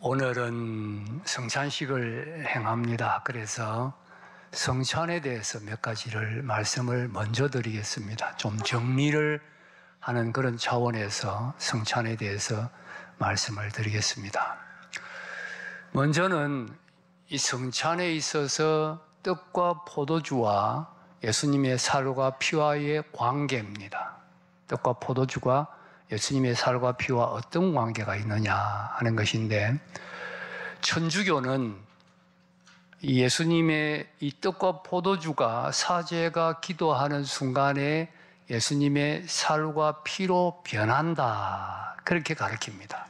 오늘은 성찬식을 행합니다. 그래서 성찬에 대해서 몇 가지를 말씀을 먼저 드리겠습니다. 좀 정리를 하는 그런 차원에서 성찬에 대해서 말씀을 드리겠습니다. 먼저는 이 성찬에 있어서 떡과 포도주와 예수님의 살과 피와의 관계입니다. 떡과 포도주가 예수님의 살과 피와 어떤 관계가 있느냐 하는 것인데, 천주교는 예수님의 이 떡과 포도주가 사제가 기도하는 순간에 예수님의 살과 피로 변한다, 그렇게 가르칩니다.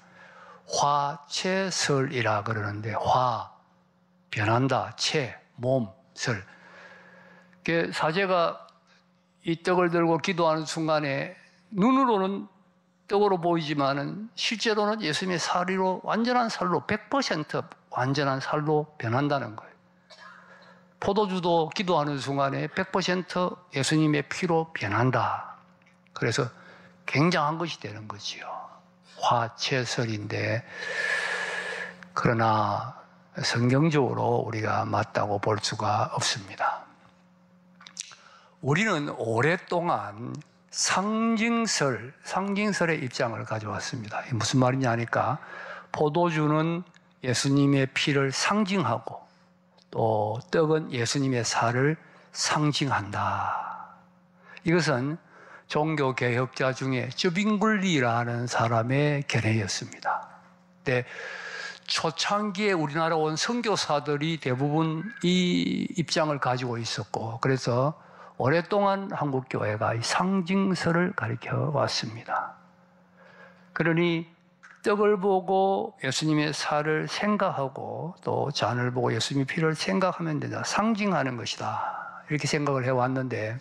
화채설이라 그러는데, 화, 변한다, 채, 몸, 설. 사제가 이 떡을 들고 기도하는 순간에 눈으로는 떡으로 보이지만은 실제로는 예수님의 살로, 완전한 살로, 100% 완전한 살로 변한다는 거예요. 포도주도 기도하는 순간에 100% 예수님의 피로 변한다. 그래서 굉장한 것이 되는 거지요. 화채설인데, 그러나 성경적으로 우리가 맞다고 볼 수가 없습니다. 우리는 오랫동안 상징설의 입장을 가져왔습니다. 무슨 말이냐 하니까, 포도주는 예수님의 피를 상징하고 또 떡은 예수님의 살을 상징한다. 이것은 종교개혁자 중에 쯔빙글리라는 사람의 견해였습니다. 근데 초창기에 우리나라 온 선교사들이 대부분 이 입장을 가지고 있었고, 그래서 오랫동안 한국교회가 이 상징설을 가르쳐 왔습니다. 그러니 떡을 보고 예수님의 살을 생각하고 또 잔을 보고 예수님의 피를 생각하면 된다. 상징하는 것이다. 이렇게 생각을 해왔는데,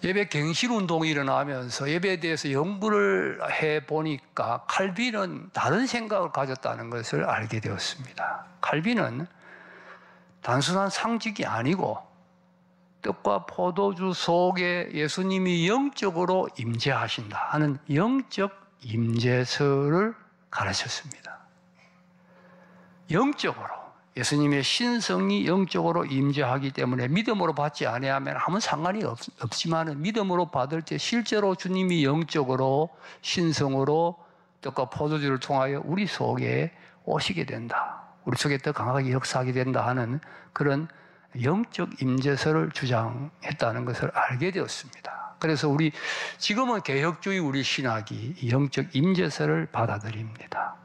예배 갱신운동이 일어나면서 예배에 대해서 연구를 해보니까 칼빈은 다른 생각을 가졌다는 것을 알게 되었습니다. 칼빈은 단순한 상징이 아니고 떡과 포도주 속에 예수님이 영적으로 임재하신다 하는 영적 임재설을 가르쳤습니다. 영적으로, 예수님의 신성이 영적으로 임재하기 때문에 믿음으로 받지 아니하면 아무 상관이 없지만 믿음으로 받을 때 실제로 주님이 영적으로 신성으로 떡과 포도주를 통하여 우리 속에 오시게 된다. 우리 속에 더 강하게 역사하게 된다 하는 그런 영적 임재설을 주장했다는 것을 알게 되었습니다. 그래서 지금은 개혁주의 우리 신학이 영적 임재설을 받아들입니다.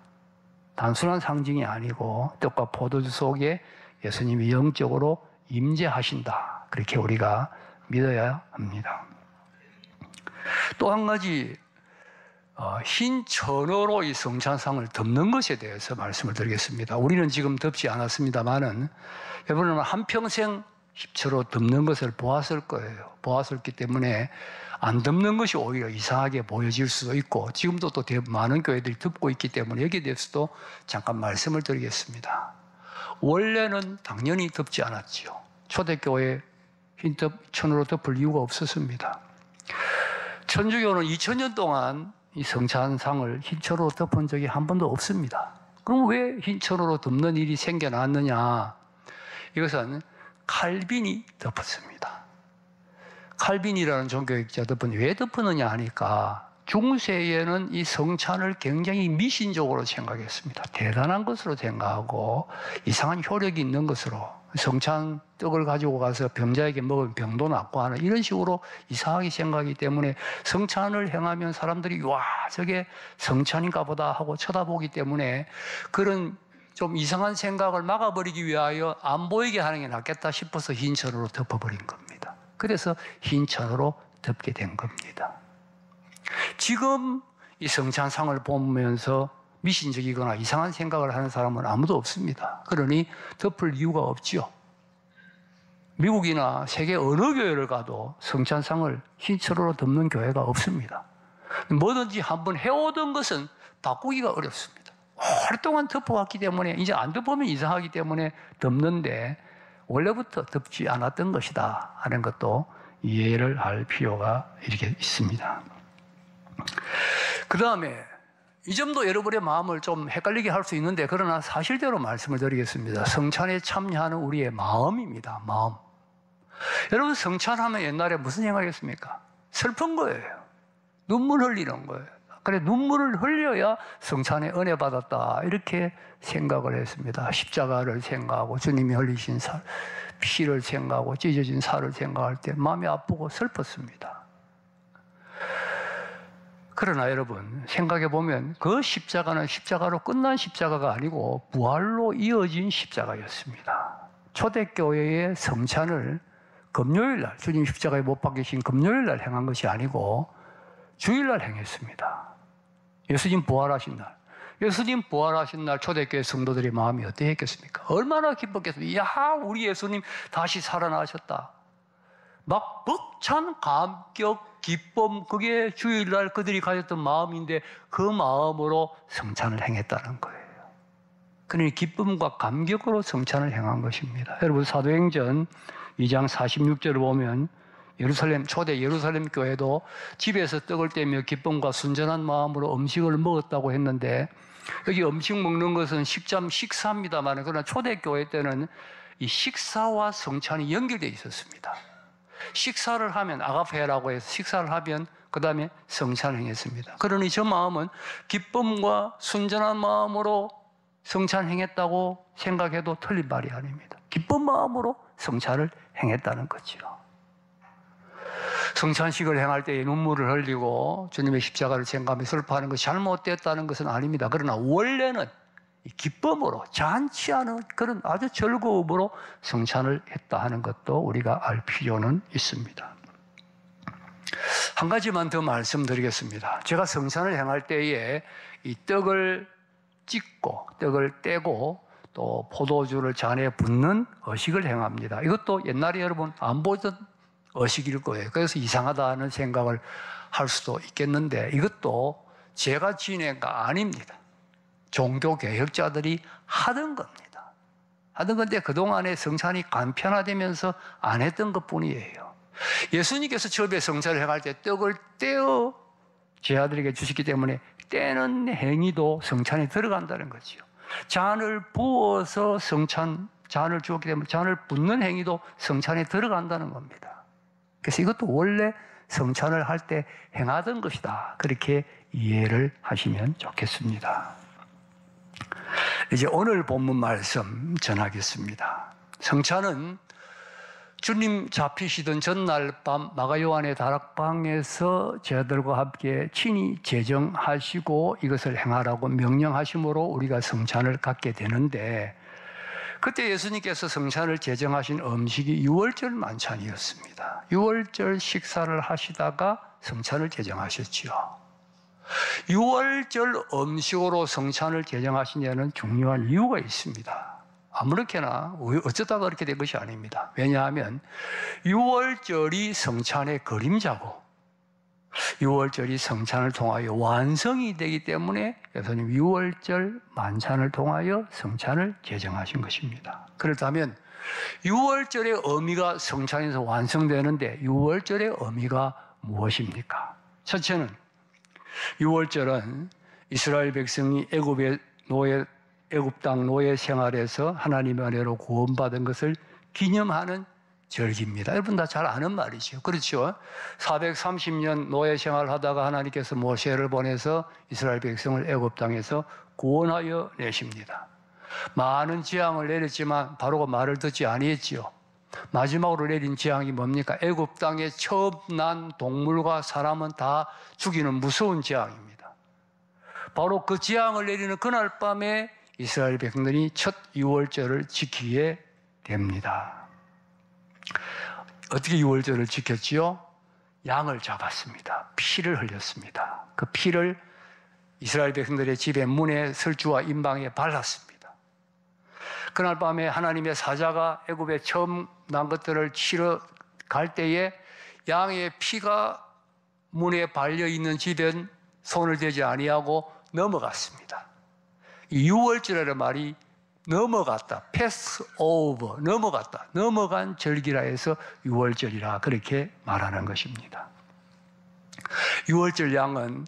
단순한 상징이 아니고 떡과 포도주 속에 예수님이 영적으로 임재하신다, 그렇게 우리가 믿어야 합니다. 또 한 가지, 흰 천으로 이 성찬상을 덮는 것에 대해서 말씀을 드리겠습니다. 우리는 지금 덮지 않았습니다만은 여러분은 한평생 흰천으로 덮는 것을 보았을 거예요. 보았었기 때문에 안 덮는 것이 오히려 이상하게 보여질 수도 있고, 지금도 또 많은 교회들이 덮고 있기 때문에 여기에 대해서도 잠깐 말씀을 드리겠습니다. 원래는 당연히 덮지 않았지요. 초대교회 흰 천으로 덮을 이유가 없었습니다. 천주교는 2000년 동안 이 성찬상을 흰천으로 덮은 적이 한 번도 없습니다. 그럼 왜 흰천으로 덮는 일이 생겨났느냐? 이것은 칼빈이 덮었습니다. 칼빈이라는 종교학자 덮은, 왜 덮었느냐 하니까, 중세에는 이 성찬을 굉장히 미신적으로 생각했습니다. 대단한 것으로 생각하고 이상한 효력이 있는 것으로, 성찬 떡을 가지고 가서 병자에게 먹으면 병도 낫고 하는 이런 식으로 이상하게 생각하기 때문에 성찬을 행하면 사람들이 와, 저게 성찬인가 보다 하고 쳐다보기 때문에 그런 좀 이상한 생각을 막아버리기 위하여 안 보이게 하는 게 낫겠다 싶어서 흰천으로 덮어버린 겁니다. 그래서 흰천으로 덮게 된 겁니다. 지금 이 성찬상을 보면서 미신적이거나 이상한 생각을 하는 사람은 아무도 없습니다. 그러니 덮을 이유가 없지요. 미국이나 세계 어느 교회를 가도 성찬상을 흰천으로 덮는 교회가 없습니다. 뭐든지 한번 해오던 것은 바꾸기가 어렵습니다. 오랫동안 덮어왔기 때문에 이제 안 덮으면 이상하기 때문에 덮는데, 원래부터 덮지 않았던 것이다 하는 것도 이해를 할 필요가 이렇게 있습니다. 그 다음에 이 점도 여러분의 마음을 좀 헷갈리게 할 수 있는데, 그러나 사실대로 말씀을 드리겠습니다. 성찬에 참여하는 우리의 마음입니다. 마음. 여러분, 성찬하면 옛날에 무슨 생각했습니까? 슬픈 거예요. 눈물 흘리는 거예요. 그래, 눈물을 흘려야 성찬에 은혜 받았다, 이렇게 생각을 했습니다. 십자가를 생각하고 주님이 흘리신 피를 생각하고 찢어진 살을 생각할 때 마음이 아프고 슬펐습니다. 그러나 여러분, 생각해 보면 그 십자가는 십자가로 끝난 십자가가 아니고 부활로 이어진 십자가였습니다. 초대교회의 성찬을 금요일날, 주님 십자가에 못 박히신 금요일날 행한 것이 아니고 주일날 행했습니다. 예수님 부활하신 날. 예수님 부활하신 날 초대교회 성도들의 마음이 어떠했겠습니까? 얼마나 기뻤겠습니까? 야, 우리 예수님 다시 살아나셨다. 막 벅찬 감격, 기쁨, 그게 주일날 그들이 가졌던 마음인데 그 마음으로 성찬을 행했다는 거예요. 그러니 기쁨과 감격으로 성찬을 행한 것입니다. 여러분, 사도행전 2장 46절을 보면 초대 예루살렘 교회도 집에서 떡을 떼며 기쁨과 순전한 마음으로 음식을 먹었다고 했는데, 여기 음식 먹는 것은 식사입니다만, 그러나 초대 교회 때는 이 식사와 성찬이 연결되어 있었습니다. 식사를 하면 아가페라고 해서 식사를 하면 그 다음에 성찬을 행했습니다. 그러니 저 마음은 기쁨과 순전한 마음으로 성찬 행했다고 생각해도 틀린 말이 아닙니다. 기쁜 마음으로 성찬을 행했다는 거죠. 성찬식을 행할 때에 눈물을 흘리고 주님의 십자가를 생각하며 슬퍼하는 것이 잘못됐다는 것은 아닙니다. 그러나 원래는 기쁨으로, 잔치하는 그런 아주 즐거움으로 성찬을 했다 하는 것도 우리가 알 필요는 있습니다. 한 가지만 더 말씀드리겠습니다. 제가 성찬을 행할 때에 이 떡을 찢고 떡을 떼고 또 포도주를 잔에 붓는 의식을 행합니다. 이것도 옛날에 여러분 안 보던 의식일 거예요. 그래서 이상하다는 생각을 할 수도 있겠는데, 이것도 제가 지낸 거 아닙니다. 종교개혁자들이 하던 겁니다. 하던 건데 그동안에 성찬이 간편화되면서 안 했던 것뿐이에요. 예수님께서 처음에 성찬을 행할 때 떡을 떼어 제 아들에게 주셨기 때문에 떼는 행위도 성찬에 들어간다는 거죠. 잔을 부어서 잔을 주었기 때문에 잔을 붓는 행위도 성찬에 들어간다는 겁니다. 그래서 이것도 원래 성찬을 할 때 행하던 것이다, 그렇게 이해를 하시면 좋겠습니다. 이제 오늘 본문 말씀 전하겠습니다. 성찬은 주님 잡히시던 전날 밤 마가요한의 다락방에서 제자들과 함께 친히 제정하시고 이것을 행하라고 명령하심으로 우리가 성찬을 갖게 되는데, 그때 예수님께서 성찬을 제정하신 음식이 유월절 만찬이었습니다. 유월절 식사를 하시다가 성찬을 제정하셨지요. 유월절 음식으로 성찬을 제정하신 데는 중요한 이유가 있습니다. 아무렇게나 어쩌다가 그렇게 된 것이 아닙니다. 왜냐하면 유월절이 성찬의 그림자고 유월절이 성찬을 통하여 완성이 되기 때문에 예수님 유월절 만찬을 통하여 성찬을 제정하신 것입니다. 그렇다면 유월절의 의미가 성찬에서 완성되는데 유월절의 의미가 무엇입니까? 첫째는 유월절은 이스라엘 백성이 애굽 땅 노예 생활에서 하나님의 은혜로 구원받은 것을 기념하는 절기입니다. 여러분 다 잘 아는 말이죠. 그렇죠? 430년 노예 생활을 하다가 하나님께서 모세를 보내서 이스라엘 백성을 애굽 땅에서 구원하여 내십니다. 많은 재앙을 내렸지만 바로가 말을 듣지 아니했지요. 마지막으로 내린 재앙이 뭡니까? 애굽 땅에 처음 난 동물과 사람은 다 죽이는 무서운 재앙입니다. 바로 그 재앙을 내리는 그날 밤에 이스라엘 백성들이 첫 유월절을 지키게 됩니다. 어떻게 유월절을 지켰지요? 양을 잡았습니다. 피를 흘렸습니다. 그 피를 이스라엘 백성들의 집의 문에 설주와 임방에 발랐습니다. 그날 밤에 하나님의 사자가 애굽에 처음 난 것들을 치러 갈 때에 양의 피가 문에 발려 있는 집엔 손을 대지 아니하고 넘어갔습니다. 이 유월절이라는 말이 넘어갔다, 패스 오버, 넘어갔다, 넘어간 절기라 해서 유월절이라 그렇게 말하는 것입니다. 유월절 양은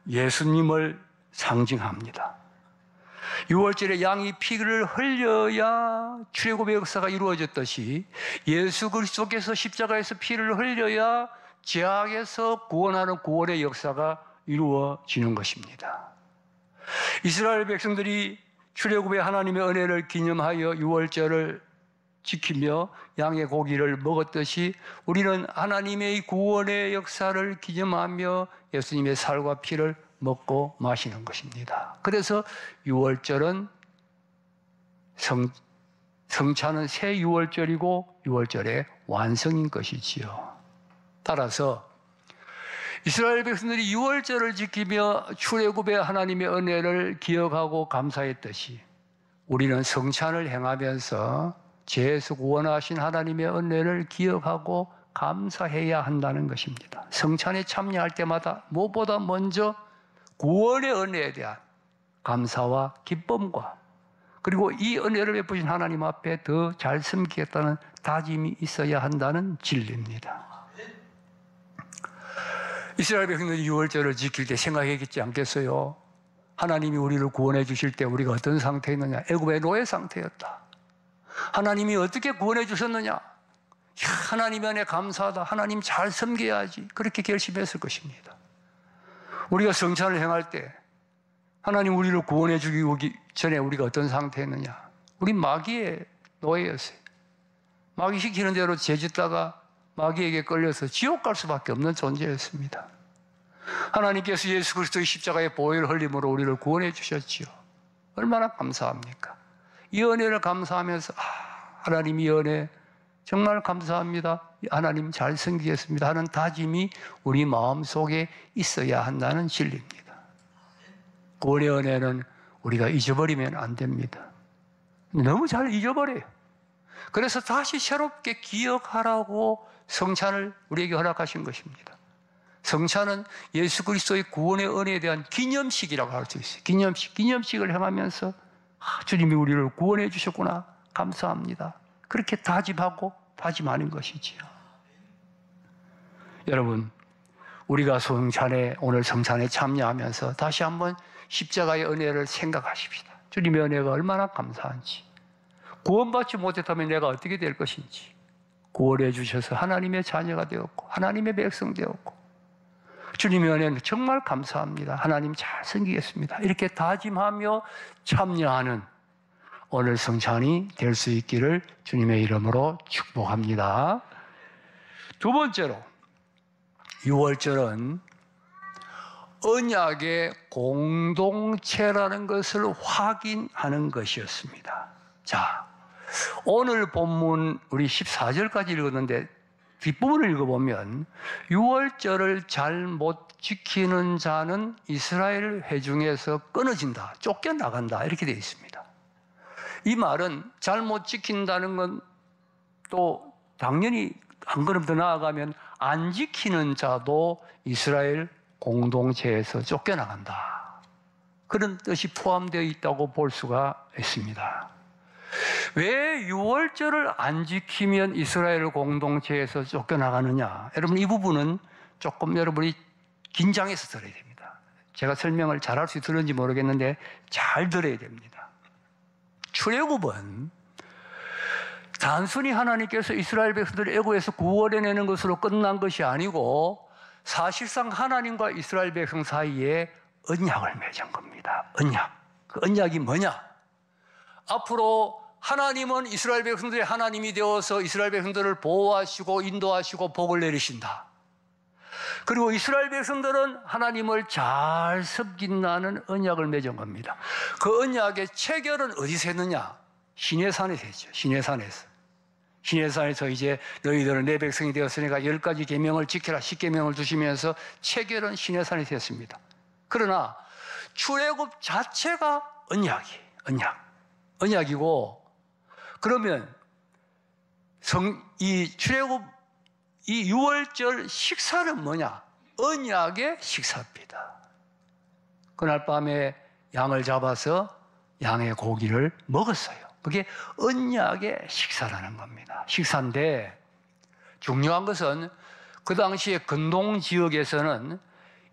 예수님을 상징합니다. 유월절에 양이 피를 흘려야 출애굽의 역사가 이루어졌듯이 예수 그리스도께서 십자가에서 피를 흘려야 죄악에서 구원하는 구원의 역사가 이루어지는 것입니다. 이스라엘 백성들이 출애굽의 하나님의 은혜를 기념하여 유월절을 지키며 양의 고기를 먹었듯이 우리는 하나님의 구원의 역사를 기념하며 예수님의 살과 피를 먹고 마시는 것입니다. 그래서 유월절은 성찬은 새 유월절이고 유월절의 완성인 것이지요. 따라서 이스라엘 백성들이 유월절을 지키며 출애굽의 하나님의 은혜를 기억하고 감사했듯이 우리는 성찬을 행하면서 죄에서 구원하신 하나님의 은혜를 기억하고 감사해야 한다는 것입니다. 성찬에 참여할 때마다 무엇보다 먼저 구원의 은혜에 대한 감사와 기쁨과 그리고 이 은혜를 베푸신 하나님 앞에 더 잘 섬기겠다는 다짐이 있어야 한다는 진리입니다. 이스라엘 백성들이 유월절을 지킬 때 생각했지 않겠어요? 하나님이 우리를 구원해 주실 때 우리가 어떤 상태였느냐? 애굽의 노예 상태였다. 하나님이 어떻게 구원해 주셨느냐? 하나님 안에 감사하다. 하나님 잘 섬겨야지. 그렇게 결심했을 것입니다. 우리가 성찬을 행할 때 하나님 우리를 구원해 주기 전에 우리가 어떤 상태였느냐? 우리 마귀의 노예였어요. 마귀 시키는 대로 죄짓다가 마귀에게 끌려서 지옥 갈 수밖에 없는 존재였습니다. 하나님께서 예수 그리스도의 십자가의 보혈 흘림으로 우리를 구원해 주셨지요. 얼마나 감사합니까? 이 은혜를 감사하면서 하나님 이 은혜 정말 감사합니다. 하나님 잘 섬기겠습니다 하는 다짐이 우리 마음속에 있어야 한다는 진리입니다. 구원의 은혜는 우리가 잊어버리면 안 됩니다. 너무 잘 잊어버려요. 그래서 다시 새롭게 기억하라고 성찬을 우리에게 허락하신 것입니다. 성찬은 예수 그리스도의 구원의 은혜에 대한 기념식이라고 할 수 있어요. 기념식을 행하면서 주님이 우리를 구원해 주셨구나, 감사합니다. 그렇게 다짐하는 것이지요. 여러분, 우리가 오늘 성찬에 참여하면서 다시 한번 십자가의 은혜를 생각하십시다. 주님의 은혜가 얼마나 감사한지, 구원받지 못했다면 내가 어떻게 될 것인지, 구원해 주셔서 하나님의 자녀가 되었고 하나님의 백성 되었고 주님의 은혜는 정말 감사합니다. 하나님 잘 섬기겠습니다. 이렇게 다짐하며 참여하는 오늘 성찬이 될 수 있기를 주님의 이름으로 축복합니다. 두 번째로, 유월절은 언약의 공동체라는 것을 확인하는 것이었습니다. 자, 오늘 본문 우리 14절까지 읽었는데 뒷부분을 읽어보면 유월절을 잘 못 지키는 자는 이스라엘 회중에서 끊어진다, 쫓겨나간다 이렇게 되어 있습니다. 이 말은 잘 못 지킨다는 건 또 당연히 한 걸음 더 나아가면 안 지키는 자도 이스라엘 공동체에서 쫓겨나간다, 그런 뜻이 포함되어 있다고 볼 수가 있습니다. 왜 유월절을 안 지키면 이스라엘 공동체에서 쫓겨나가느냐? 여러분, 이 부분은 조금 여러분이 긴장해서 들어야 됩니다. 제가 설명을 잘할 수 있을지 모르겠는데 잘 들어야 됩니다. 출애굽은 단순히 하나님께서 이스라엘 백성들을 애굽에서 구원해내는 것으로 끝난 것이 아니고 사실상 하나님과 이스라엘 백성 사이에 언약을 맺은 겁니다. 언약. 그 언약이 뭐냐? 앞으로 하나님은 이스라엘 백성들의 하나님이 되어서 이스라엘 백성들을 보호하시고 인도하시고 복을 내리신다. 그리고 이스라엘 백성들은 하나님을 잘 섬긴다는 언약을 맺은 겁니다. 그 언약의 체결은 어디서 했느냐? 시내산에서 했죠. 시내산에서 이제 너희들은 내 백성이 되었으니까 10가지 계명을 지켜라, 10계명을 두시면서 체결은 시내산에서 했습니다. 그러나 출애굽 자체가 언약이고, 그러면 이 출애굽 이 유월절 식사는 뭐냐? 언약의 식사입니다. 그날 밤에 양을 잡아서 양의 고기를 먹었어요. 그게 언약의 식사라는 겁니다. 식사인데 중요한 것은 그 당시에 근동 지역에서는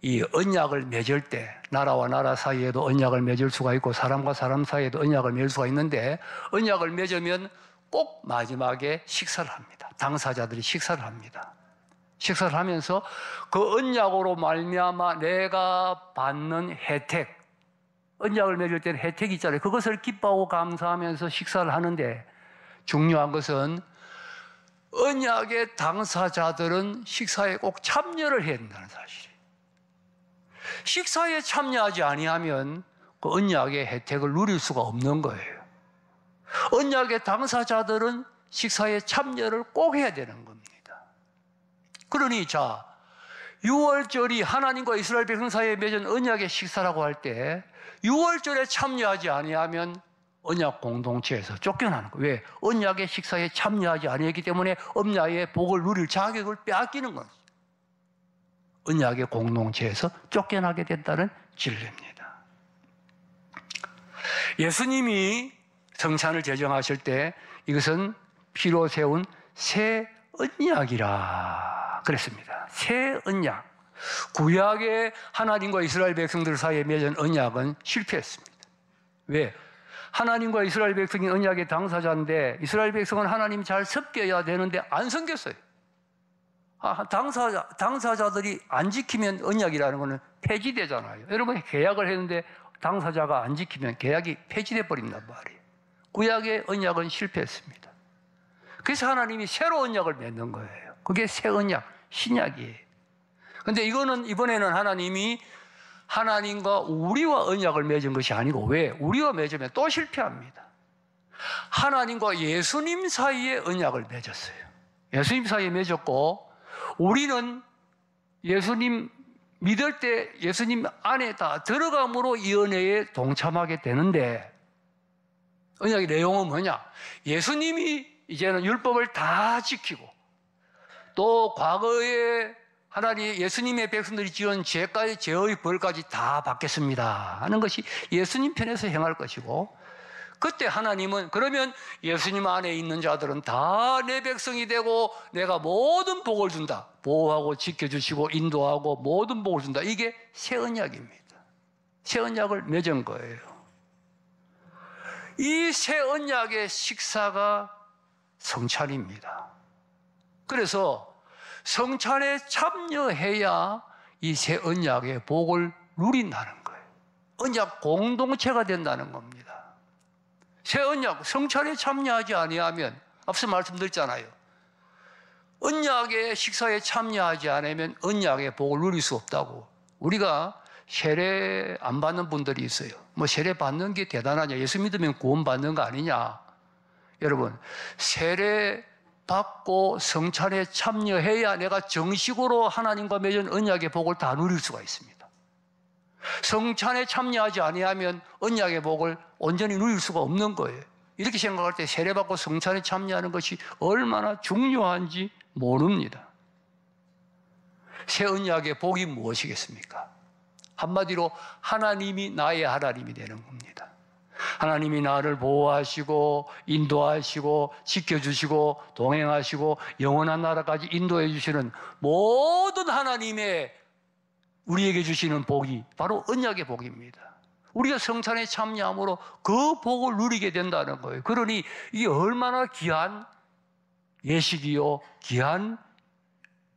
이 언약을 맺을 때 나라와 나라 사이에도 언약을 맺을 수가 있고 사람과 사람 사이에도 언약을 맺을 수가 있는데 언약을 맺으면 꼭 마지막에 식사를 합니다. 당사자들이 식사를 합니다. 식사를 하면서 그 언약으로 말미암아 내가 받는 혜택, 언약을 맺을 때는 혜택이 있잖아요. 그것을 기뻐하고 감사하면서 식사를 하는데 중요한 것은 언약의 당사자들은 식사에 꼭 참여를 해야 된다는 사실이에요. 식사에 참여하지 아니하면 그 언약의 혜택을 누릴 수가 없는 거예요. 언약의 당사자들은 식사에 참여를 꼭 해야 되는 겁니다. 그러니 자, 6월절이 하나님과 이스라엘 백성 사이에 맺은 언약의 식사라고 할 때 6월절에 참여하지 아니하면 언약 공동체에서 쫓겨나는 거예요. 왜? 언약의 식사에 참여하지 아니했기 때문에 언약의 복을 누릴 자격을 빼앗기는 거죠. 언약의 공동체에서 쫓겨나게 된다는 진리입니다. 예수님이 성찬을 제정하실 때 이것은 피로 세운 새 언약이라 그랬습니다. 새 언약. 구약의 하나님과 이스라엘 백성들 사이에 맺은 언약은 실패했습니다. 왜? 하나님과 이스라엘 백성이 언약의 당사자인데 이스라엘 백성은 하나님이 잘 섬겨야 되는데 안 섬겼어요. 당사자들이 안 지키면 언약이라는 것은 폐지되잖아요. 여러분 계약을 했는데 당사자가 안 지키면 계약이 폐지돼 버린단 말이에요. 구약의 언약은 실패했습니다. 그래서 하나님이 새로 언약을 맺는 거예요. 그게 새 언약, 신약이에요. 그런데 이번에는 하나님이 하나님과 우리와 언약을 맺은 것이 아니고 왜? 우리와 맺으면 또 실패합니다. 하나님과 예수님 사이에 언약을 맺었어요. 예수님 사이에 맺었고 우리는 예수님 믿을 때 예수님 안에 다 들어감으로 이 은혜에 동참하게 되는데 언약의 내용은 뭐냐? 예수님이 이제는 율법을 다 지키고 또 과거에 하나님 예수님의 백성들이 지은 죄의 벌까지 다 받겠습니다 하는 것이 예수님 편에서 행할 것이고 그때 하나님은 그러면 예수님 안에 있는 자들은 다 내 백성이 되고 내가 모든 복을 준다. 보호하고 지켜주시고 인도하고 모든 복을 준다. 이게 새 언약입니다. 새 언약을 맺은 거예요. 이 새 언약의 식사가 성찬입니다. 그래서 성찬에 참여해야 이 새 언약의 복을 누린다는 거예요. 언약 공동체가 된다는 겁니다. 새 언약, 성찬에 참여하지 아니하면 앞서 말씀드렸잖아요. 언약의 식사에 참여하지 않으면 언약의 복을 누릴 수 없다고. 우리가 세례 안 받는 분들이 있어요. 뭐 세례 받는 게 대단하냐? 예수 믿으면 구원 받는 거 아니냐? 여러분, 세례 받고 성찬에 참여해야 내가 정식으로 하나님과 맺은 언약의 복을 다 누릴 수가 있습니다. 성찬에 참여하지 아니하면 언약의 복을 온전히 누릴 수가 없는 거예요. 이렇게 생각할 때 세례받고 성찬에 참여하는 것이 얼마나 중요한지 모릅니다. 새 언약의 복이 무엇이겠습니까? 한마디로 하나님이 나의 하나님이 되는 겁니다. 하나님이 나를 보호하시고 인도하시고 지켜주시고 동행하시고 영원한 나라까지 인도해 주시는 모든 하나님의 우리에게 주시는 복이 바로 언약의 복입니다. 우리가 성찬에 참여함으로 그 복을 누리게 된다는 거예요. 그러니 이게 얼마나 귀한 예식이요 귀한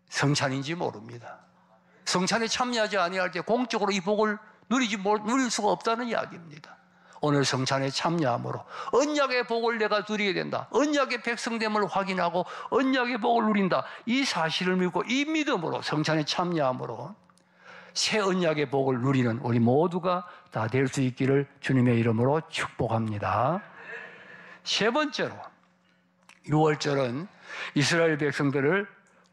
성찬인지 모릅니다. 성찬에 참여하지 아니할 때 공적으로 이 복을 누릴 수가 없다는 이야기입니다. 오늘 성찬에 참여함으로 언약의 복을 내가 누리게 된다. 언약의 백성됨을 확인하고 언약의 복을 누린다. 이 사실을 믿고 이 믿음으로 성찬에 참여함으로 새 언약의 복을 누리는 우리 모두가 다 될 수 있기를 주님의 이름으로 축복합니다. 세 번째로 6월절은 이스라엘 백성들을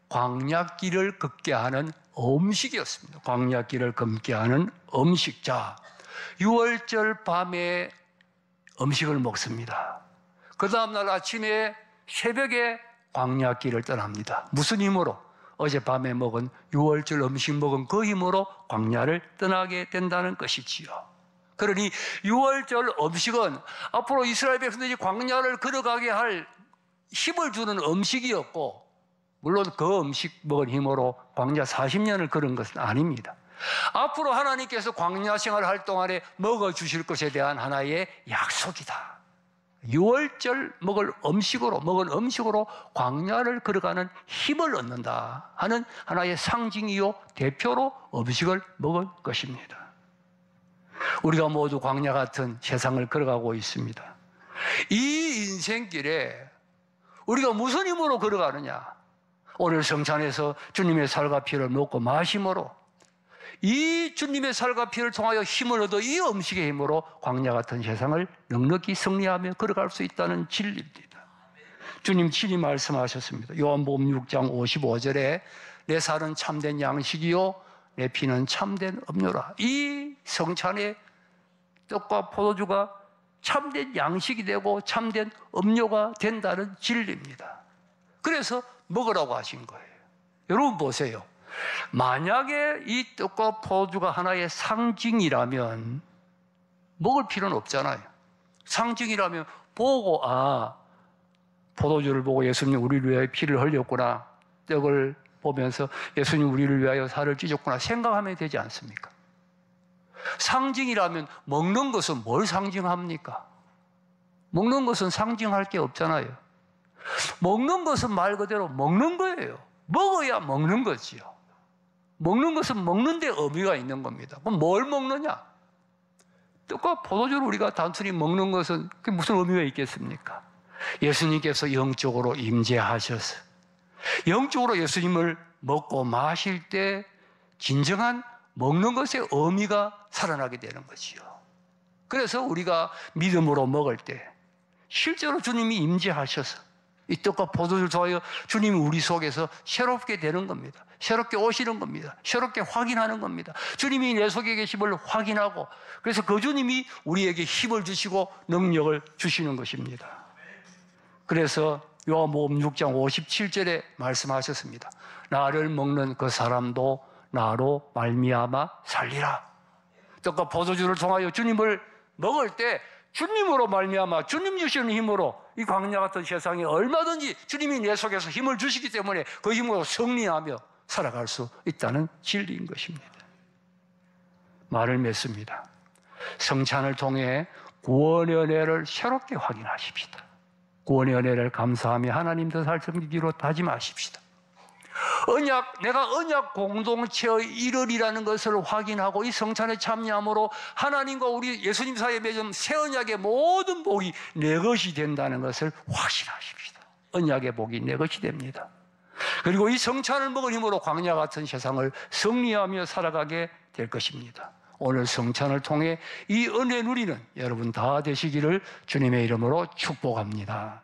광야길을 걷게 하는 음식이었습니다. 광야길을 걷게 하는 음식자. 6월절 밤에 음식을 먹습니다. 그 다음날 아침에 새벽에 광야길을 떠납니다. 무슨 힘으로? 어젯밤에 먹은 6월절 음식 먹은 그 힘으로 광야를 떠나게 된다는 것이지요. 그러니 6월절 음식은 앞으로 이스라엘 백성들이 광야를 걸어가게 할 힘을 주는 음식이었고 물론 그 음식 먹은 힘으로 광야 40년을 걸은 것은 아닙니다. 앞으로 하나님께서 광야 생활할 동안에 먹어주실 것에 대한 하나의 약속이다. 6월절 먹은 음식으로 광야를 걸어가는 힘을 얻는다 하는 하나의 상징이요 대표로 음식을 먹을 것입니다. 우리가 모두 광야 같은 세상을 걸어가고 있습니다. 이 인생길에 우리가 무슨 힘으로 걸어가느냐? 오늘 성찬에서 주님의 살과 피를 먹고 마심으로 이 주님의 살과 피를 통하여 힘을 얻어 이 음식의 힘으로 광야 같은 세상을 넉넉히 승리하며 걸어갈 수 있다는 진리입니다. 주님 친히 말씀하셨습니다. 요한복음 6장 55절에 내 살은 참된 양식이요 내 피는 참된 음료라. 이 성찬의 떡과 포도주가 참된 양식이 되고 참된 음료가 된다는 진리입니다. 그래서 먹으라고 하신 거예요. 여러분 보세요. 만약에 이 떡과 포도주가 하나의 상징이라면 먹을 필요는 없잖아요. 상징이라면 보고 포도주를 보고 예수님 우리를 위하여 피를 흘렸구나, 떡을 보면서 예수님 우리를 위하여 살을 찢었구나 생각하면 되지 않습니까? 상징이라면 먹는 것은 뭘 상징합니까? 먹는 것은 상징할 게 없잖아요. 먹는 것은 말 그대로 먹는 거예요. 먹어야 먹는 거지요. 먹는 것은 먹는 데 의미가 있는 겁니다. 그럼 뭘 먹느냐? 떡과 포도주를 우리가 단순히 먹는 것은 그게 무슨 의미가 있겠습니까? 예수님께서 영적으로 임재하셔서 영적으로 예수님을 먹고 마실 때 진정한 먹는 것의 의미가 살아나게 되는 거지요. 그래서 우리가 믿음으로 먹을 때 실제로 주님이 임재하셔서 이 떡과 포도주를 통하여 주님이 우리 속에서 새롭게 되는 겁니다. 새롭게 오시는 겁니다. 새롭게 확인하는 겁니다. 주님이 내 속에 계심을 확인하고 그래서 그 주님이 우리에게 힘을 주시고 능력을 주시는 것입니다. 그래서 요한복음 6장 57절에 말씀하셨습니다. 나를 먹는 그 사람도 나로 말미암아 살리라. 떡과 포도주를 통하여 주님을 먹을 때 주님으로 말미암아 주님 주시는 힘으로 이 광야 같은 세상에 얼마든지 주님이 내 속에서 힘을 주시기 때문에 그 힘으로 승리하며 살아갈 수 있다는 진리인 것입니다. 말을 맺습니다. 성찬을 통해 구원의 은혜를 새롭게 확인하십시다. 구원의 은혜를 감사하며 하나님 뜻을 섬기기로 다짐하십시다. 내가 언약 공동체의 일원이라는 것을 확인하고 이 성찬에 참여함으로 하나님과 우리 예수님 사이에 맺은 새 언약의 모든 복이 내 것이 된다는 것을 확신하십시다. 언약의 복이 내 것이 됩니다. 그리고 이 성찬을 먹은 힘으로 광야 같은 세상을 승리하며 살아가게 될 것입니다. 오늘 성찬을 통해 이 은혜 누리는 여러분 다 되시기를 주님의 이름으로 축복합니다.